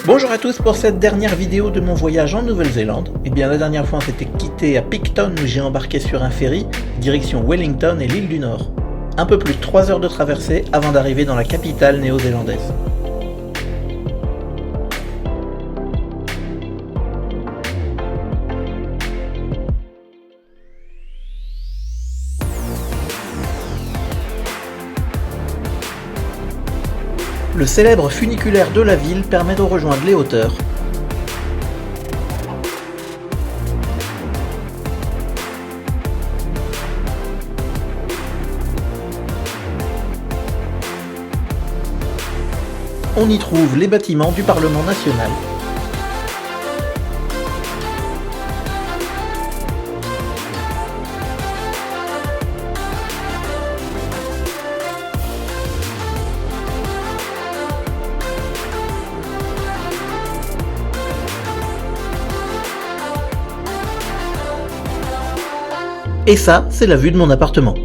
Bonjour à tous pour cette dernière vidéo de mon voyage en Nouvelle-Zélande. Et bien la dernière fois on s'était quitté à Picton où j'ai embarqué sur un ferry, direction Wellington et l'île du Nord. Un peu plus de 3 heures de traversée avant d'arriver dans la capitale néo-zélandaise. Le célèbre funiculaire de la ville permet de rejoindre les hauteurs. On y trouve les bâtiments du Parlement national. Et ça, c'est la vue de mon appartement.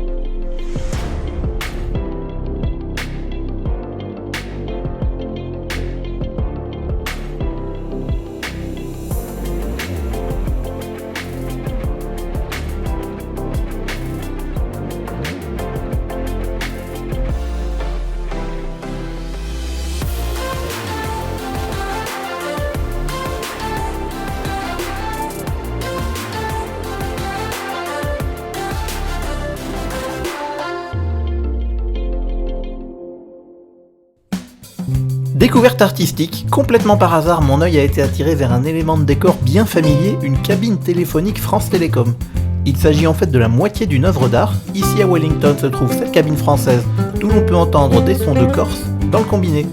Découverte artistique, complètement par hasard, mon œil a été attiré vers un élément de décor bien familier, une cabine téléphonique France Télécom. Il s'agit en fait de la moitié d'une œuvre d'art. Ici à Wellington se trouve cette cabine française, d'où l'on peut entendre des sons de Corse dans le combiné.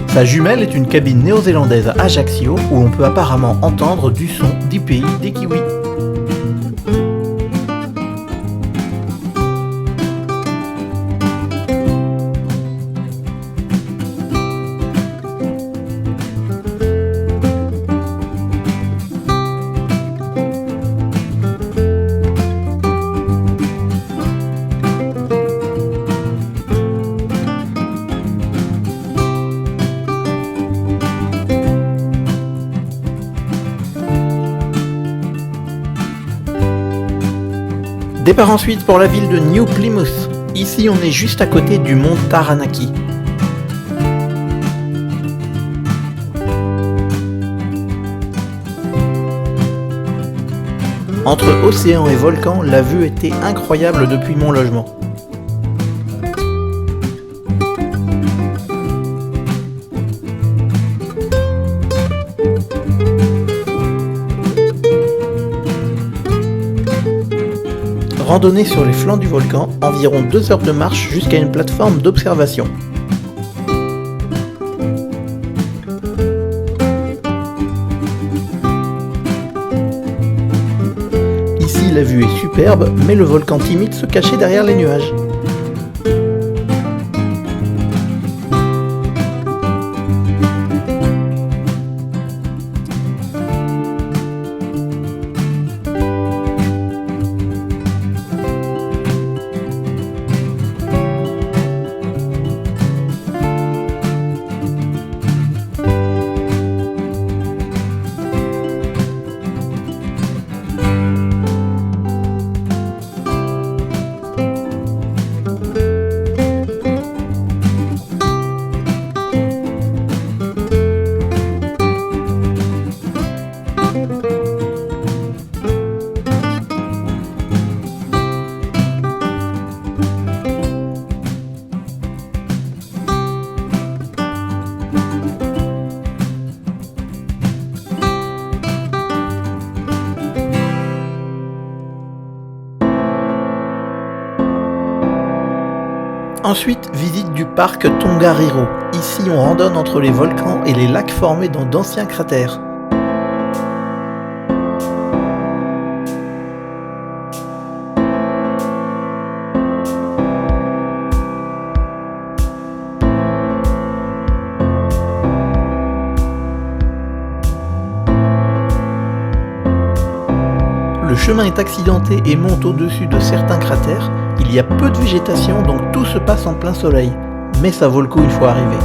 Sa jumelle est une cabine néo-zélandaise à Ajaccio, où on peut apparemment entendre du son du pays des kiwis. Départ ensuite pour la ville de New Plymouth. Ici on est juste à côté du mont Taranaki. Entre océan et volcan, la vue était incroyable depuis mon logement. Randonnée sur les flancs du volcan, environ 2 heures de marche jusqu'à une plateforme d'observation. Ici la vue est superbe, mais le volcan timide se cachait derrière les nuages. Ensuite, visite du parc Tongariro. Ici, on randonne entre les volcans et les lacs formés dans d'anciens cratères. Le chemin est accidenté et monte au-dessus de certains cratères. Il y a peu de végétation, donc tout se passe en plein soleil. Mais ça vaut le coup une fois arrivé.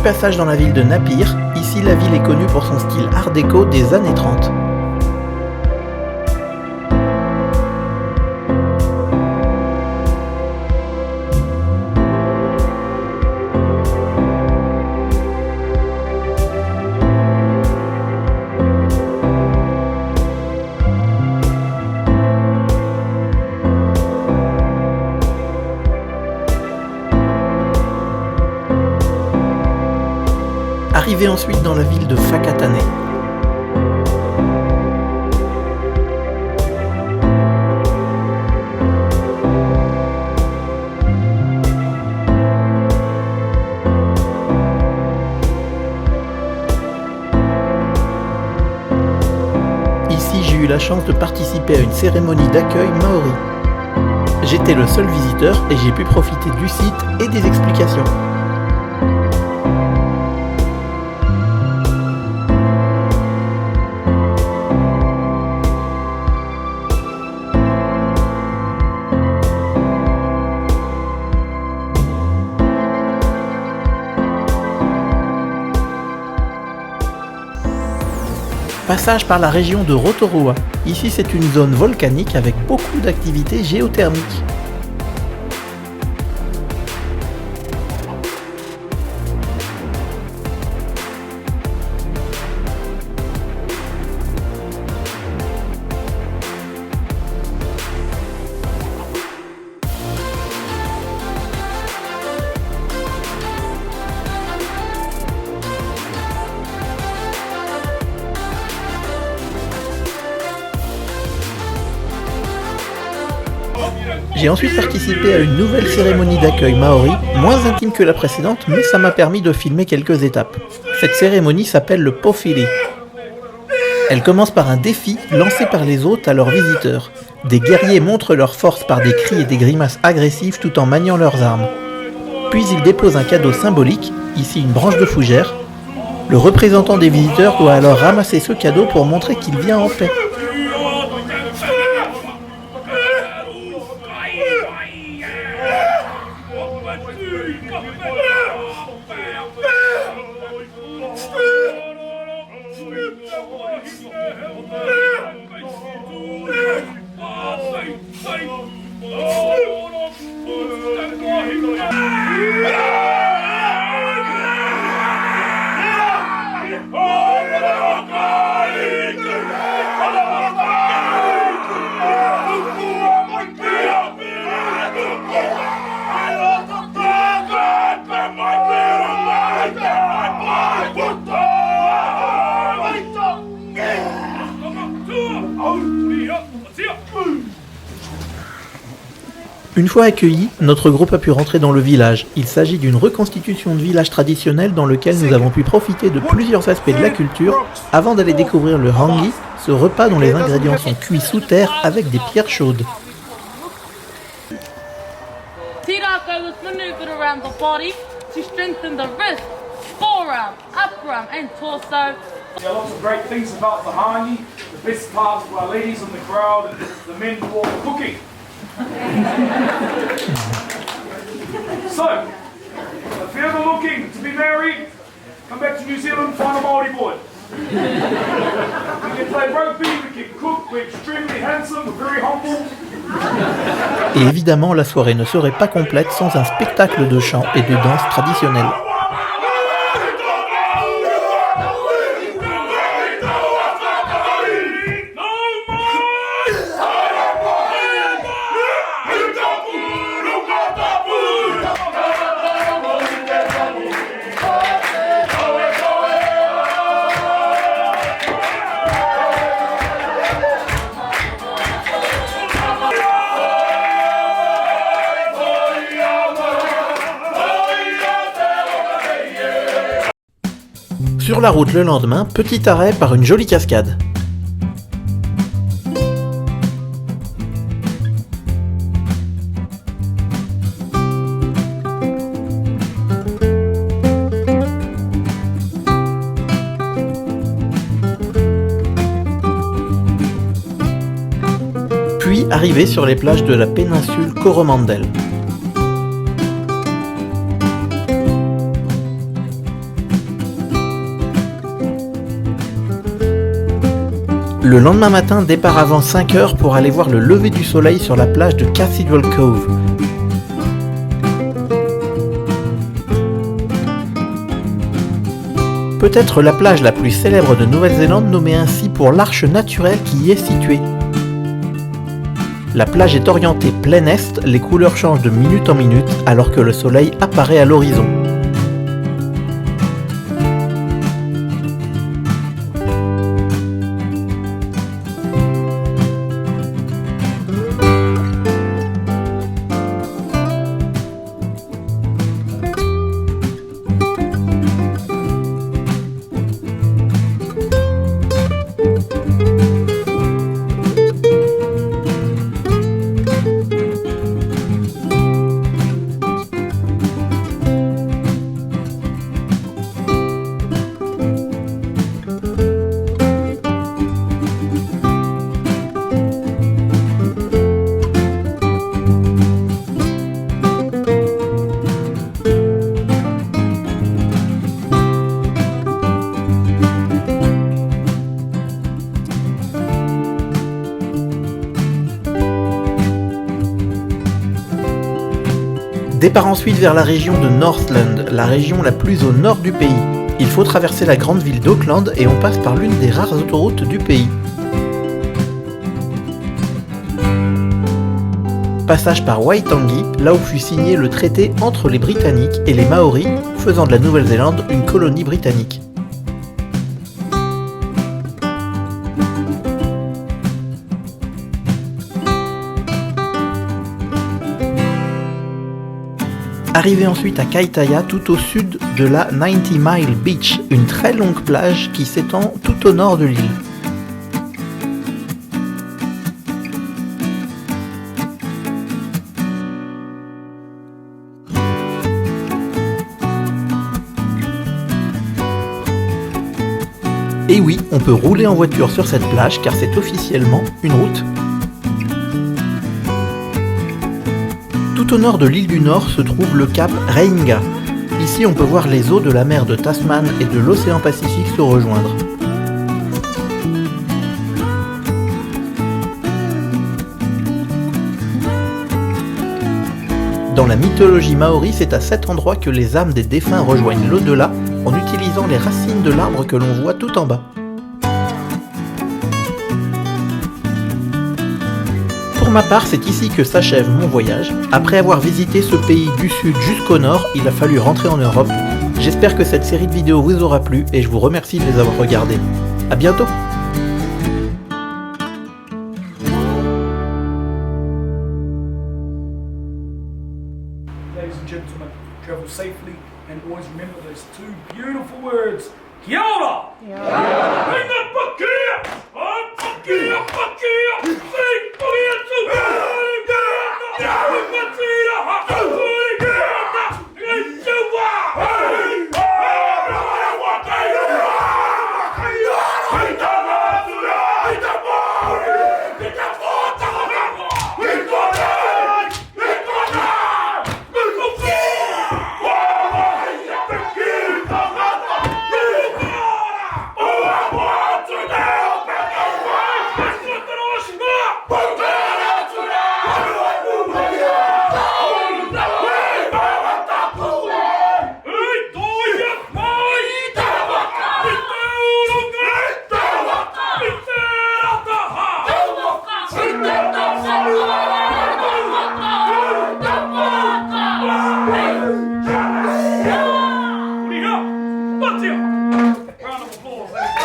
passage dans la ville de Napir. Ici, la ville est connue pour son style art déco des années 30. Arrivé ensuite dans la ville de Whakatane. Ici, j'ai eu la chance de participer à une cérémonie d'accueil maori. J'étais le seul visiteur et j'ai pu profiter du site et des explications. Passage par la région de Rotorua. Ici, c'est une zone volcanique avec beaucoup d'activités géothermiques. J'ai ensuite participé à une nouvelle cérémonie d'accueil maori, moins intime que la précédente, mais ça m'a permis de filmer quelques étapes. Cette cérémonie s'appelle le Pōwhiri. Elle commence par un défi lancé par les hôtes à leurs visiteurs. Des guerriers montrent leur force par des cris et des grimaces agressives tout en maniant leurs armes. Puis ils déposent un cadeau symbolique, ici une branche de fougère. Le représentant des visiteurs doit alors ramasser ce cadeau pour montrer qu'il vient en paix. Une fois accueillis, notre groupe a pu rentrer dans le village. Il s'agit d'une reconstitution de village traditionnel dans lequel nous avons pu profiter de plusieurs aspects de la culture avant d'aller découvrir le hangi, ce repas dont les ingrédients sont cuits sous terre avec des pierres chaudes. Tirako was maneuvered around the body to strengthen the wrist, forearm, upper arm and torso. There are lots of great things about the hangi. The best part is for our ladies in the crowd and the men do all the cooking. So, if you're ever looking to be married, come back to New Zealand, find a Māori boy. We can play rugby, we can cook, we're extremely handsome, we're very humble. Et évidemment, la soirée ne serait pas complète sans un spectacle de chant et de danse traditionnelle. Sur la route le lendemain, petit arrêt par une jolie cascade. Puis arrivé sur les plages de la péninsule Coromandel. Le lendemain matin, départ avant 5 heures pour aller voir le lever du soleil sur la plage de Cathedral Cove. Peut-être la plage la plus célèbre de Nouvelle-Zélande, nommée ainsi pour l'arche naturelle qui y est située. La plage est orientée plein est, les couleurs changent de minute en minute alors que le soleil apparaît à l'horizon. Départ ensuite vers la région de Northland, la région la plus au nord du pays. Il faut traverser la grande ville d'Auckland et on passe par l'une des rares autoroutes du pays. Passage par Waitangi, là où fut signé le traité entre les Britanniques et les Maoris, faisant de la Nouvelle-Zélande une colonie britannique. Arrivé ensuite à Kaitaia, tout au sud de la 90 Mile Beach, une très longue plage qui s'étend tout au nord de l'île. Et oui, on peut rouler en voiture sur cette plage car c'est officiellement une route. Tout au nord de l'île du Nord se trouve le cap Reinga. Ici on peut voir les eaux de la mer de Tasman et de l'océan Pacifique se rejoindre. Dans la mythologie maori, c'est à cet endroit que les âmes des défunts rejoignent l'au-delà en utilisant les racines de l'arbre que l'on voit tout en bas. Pour ma part, c'est ici que s'achève mon voyage. Après avoir visité ce pays du sud jusqu'au nord, il a fallu rentrer en Europe. J'espère que cette série de vidéos vous aura plu et je vous remercie de les avoir regardées. A bientôt! Ladies and gentlemen, travel safely and always remember those two beautiful words. Kia ora! Bring the fuck here! I'm fuck here! Fuck here! Sing! Fuck here too! Round of applause.